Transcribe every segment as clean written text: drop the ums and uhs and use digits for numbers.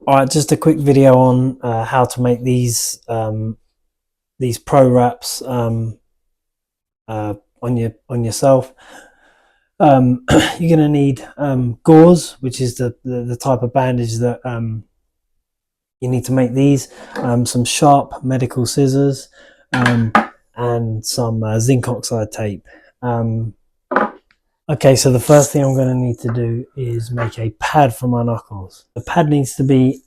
All right, just a quick video on how to make these pro wraps on yourself. You're going to need gauze, which is the type of bandage that you need to make these. Some sharp medical scissors and some zinc oxide tape. Okay, so the first thing I'm going to need to do is make a pad for my knuckles. The pad needs to be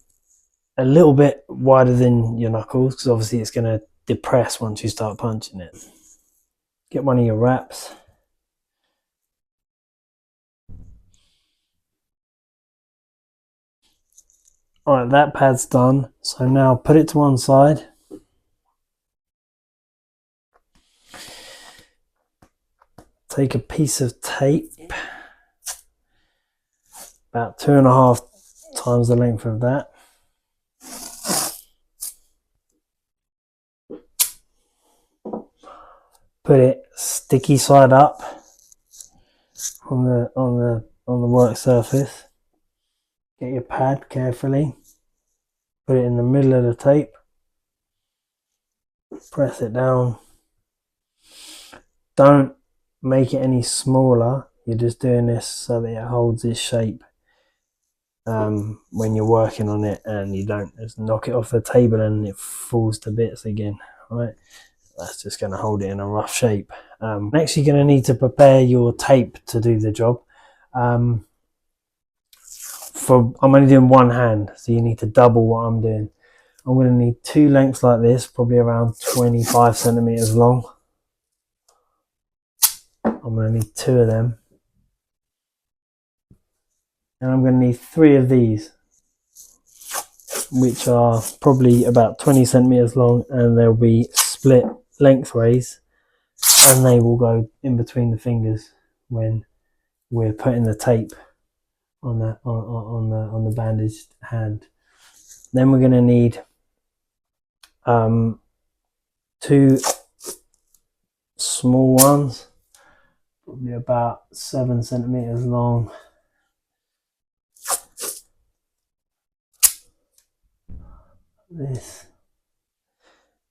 a little bit wider than your knuckles because obviously it's going to depress once you start punching it. Get one of your wraps. Alright, that pad's done. So now put it to one side. Take a piece of tape, about 2.5 times the length of that. Put it sticky side up on the work surface. Get your pad carefully. Put it in the middle of the tape. Press it down. Don't make it any smaller. You're just doing this so that it holds its shape when you're working on it, and you don't just knock it off the table and it falls to bits again. Right, that's just going to hold it in a rough shape. Next, you're going to need to prepare your tape to do the job. I'm only doing one hand, so you need to double what I'm doing. I'm going to need 2 lengths like this, probably around 25 centimeters long. I'm going to need 2 of them. And I'm going to need 3 of these, which are probably about 20 centimeters long, and they'll be split lengthways, and they will go in between the fingers when we're putting the tape on the bandaged hand. Then we're going to need 2 small ones, probably about 7 centimeters long. This,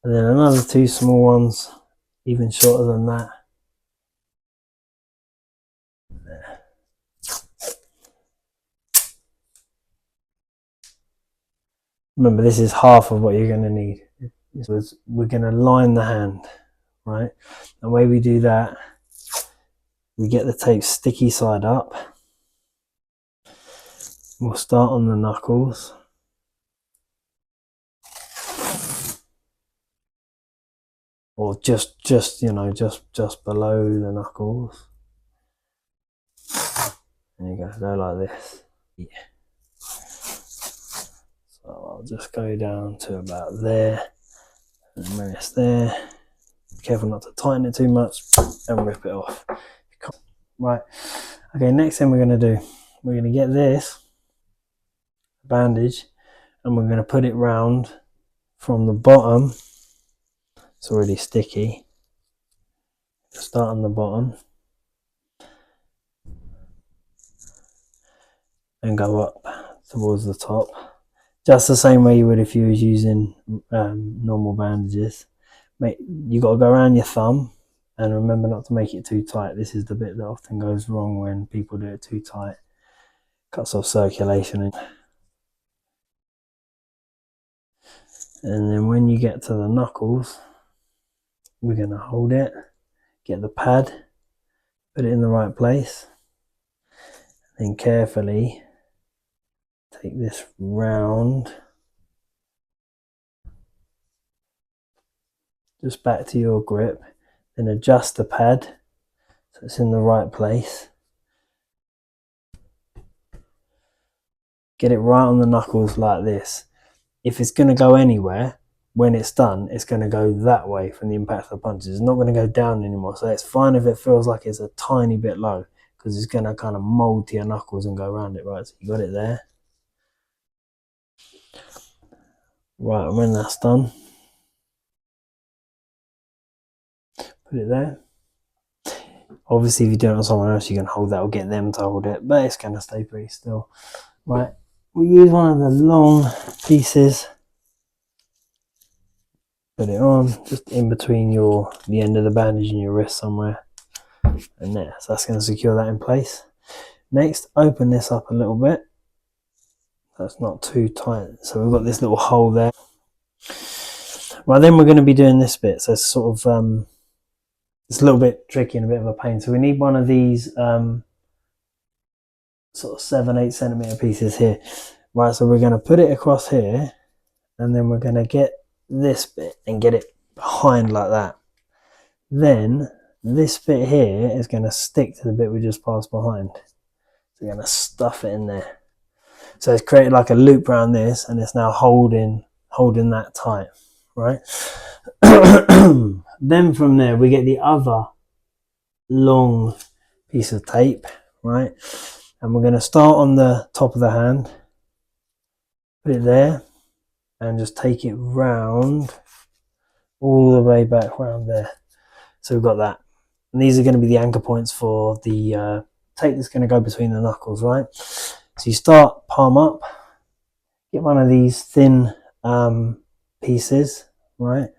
and then another 2 small ones, even shorter than that. There. Remember, this is half of what you're going to need. We're going to line the hand, right? The way we do that, we get the tape sticky side up. We'll start on the knuckles. Or just below the knuckles. And you're going to go like this. Yeah. So I'll just go down to about there. And when it's there, be careful not to tighten it too much and rip it off. Right. Okay, next thing we're going to do, we're going to get this bandage and we're going to put it round from the bottom. It's already sticky. Start on the bottom and go up towards the top, just the same way you would if you was using normal bandages. You got to go around your thumb, and remember not to make it too tight. This is the bit that often goes wrong when people do it too tight. Cuts off circulation. And then when you get to the knuckles, we're going to hold it, get the pad, put it in the right place, then carefully take this round, just back to your grip, then adjust the pad so it's in the right place. Get it right on the knuckles like this. If it's going to go anywhere, when it's done, it's going to go that way from the impact of the punches. It's not going to go down anymore. So it's fine if it feels like it's a tiny bit low, because it's going to kind of mold to your knuckles and go around it, right? So you got it there. Right, and when that's done, put it there. Obviously, if you do it on someone else, you can hold that or get them to hold it, but it's going to stay pretty still. Right, we use one of the long pieces, put it on just in between the end of the bandage and your wrist somewhere, and there. So that's going to secure that in place. Next, open this up a little bit. That's not too tight. So we've got this little hole there. Right, then we're going to be doing this bit. So it's sort of it's a little bit tricky and a bit of a pain. So we need one of these sort of 7-8 centimeter pieces here. Right, so we're going to put it across here, and then we're going to get this bit and get it behind like that. Then this bit here is going to stick to the bit we just passed behind. So we're going to stuff it in there. So it's created like a loop around this, and it's now holding that tight, right? Then from there we get the other long piece of tape, right? And we're going to start on the top of the hand, put it there, and just take it round all the way back round there. So we've got that. And these are going to be the anchor points for the tape that's going to go between the knuckles, right? So you start palm up, get one of these thin pieces, right?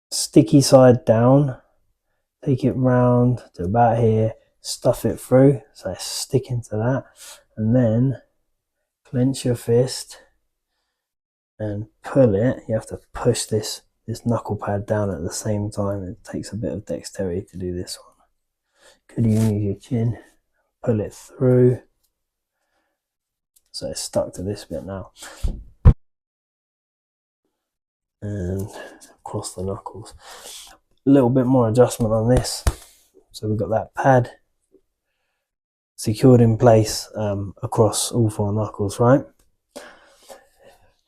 Sticky side down, take it round to about here, stuff it through, so stick into that, and then clench your fist and pull it. You have to push this knuckle pad down at the same time. It takes a bit of dexterity to do this one. Could you use your chin, pull it through, so it's stuck to this bit now, and across the knuckles. A little bit more adjustment on this. So we've got that pad secured in place across all 4 knuckles, right?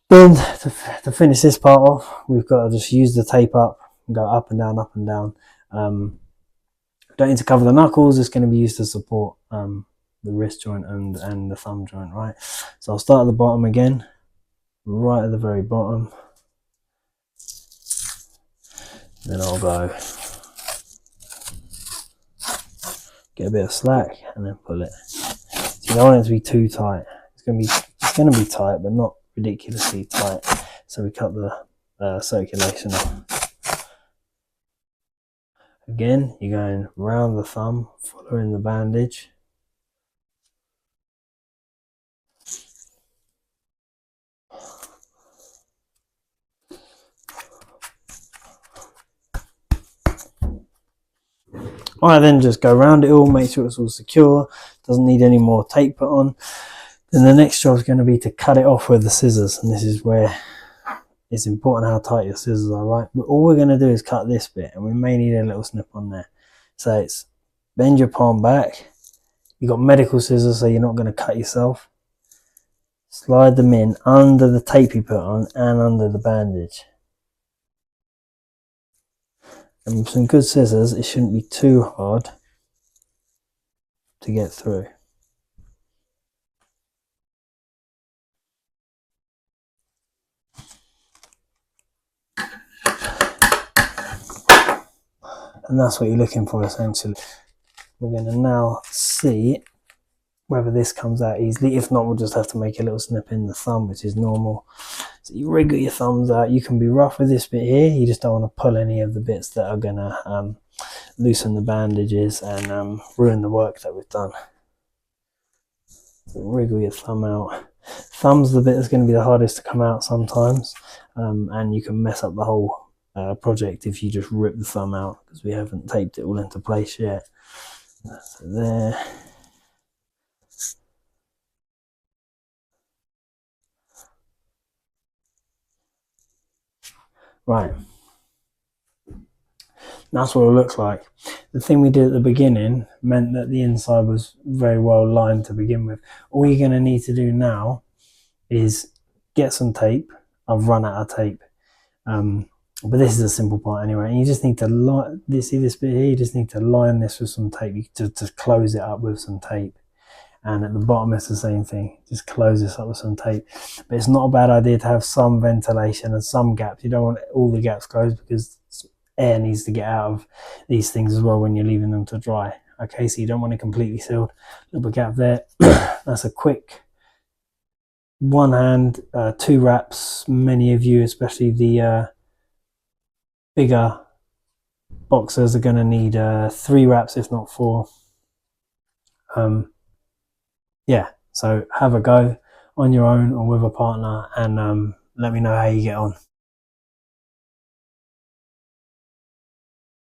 Then to finish this part off, we've got to just use the tape up and go up and down, up and down. Don't need to cover the knuckles. It's going to be used to support the wrist joint and the thumb joint, right? So I'll start at the bottom again, right at the very bottom. Then I'll go get a bit of slack and then pull it. So you don't want it to be too tight. It's going to be tight, but not ridiculously tight. So we cut the circulation off. Again, you're going round the thumb, following the bandage. Alright, then just go around it all, make sure it's all secure, doesn't need any more tape put on. Then the next job is going to be to cut it off with the scissors, and this is where it's important how tight your scissors are, right? But all we're going to do is cut this bit, and we may need a little snip on there. So it's bend your palm back. You've got medical scissors, so you're not going to cut yourself. Slide them in under the tape you put on and under the bandage. And with some good scissors, it shouldn't be too hard to get through. And that's what you're looking for, essentially. We're going to now see whether this comes out easily. If not, we'll just have to make a little snip in the thumb, which is normal. So you wriggle your thumbs out. You can be rough with this bit here. You just don't want to pull any of the bits that are going to loosen the bandages and ruin the work that we've done. So wriggle your thumb out. Thumb's the bit that's going to be the hardest to come out sometimes, and you can mess up the whole project if you just rip the thumb out, because we haven't taped it all into place yet. So there. Right, that's what it looks like. The thing we did at the beginning meant that the inside was very well lined to begin with. All you're going to need to do now is get some tape. I've run out of tape, but this is a simple part anyway. And you just need to line this. See this bit here? You just need to line this with some tape. You just close it up with some tape. And at the bottom it's the same thing, just close this up with some tape. But it's not a bad idea to have some ventilation and some gaps. You don't want all the gaps closed, because air needs to get out of these things as well when you're leaving them to dry. Okay, so you don't want it completely sealed. A little bit gap there. That's a quick one hand, 2 wraps. Many of you, especially the bigger boxers, are going to need 3 wraps, if not 4. Yeah, so have a go on your own or with a partner, and let me know how you get on.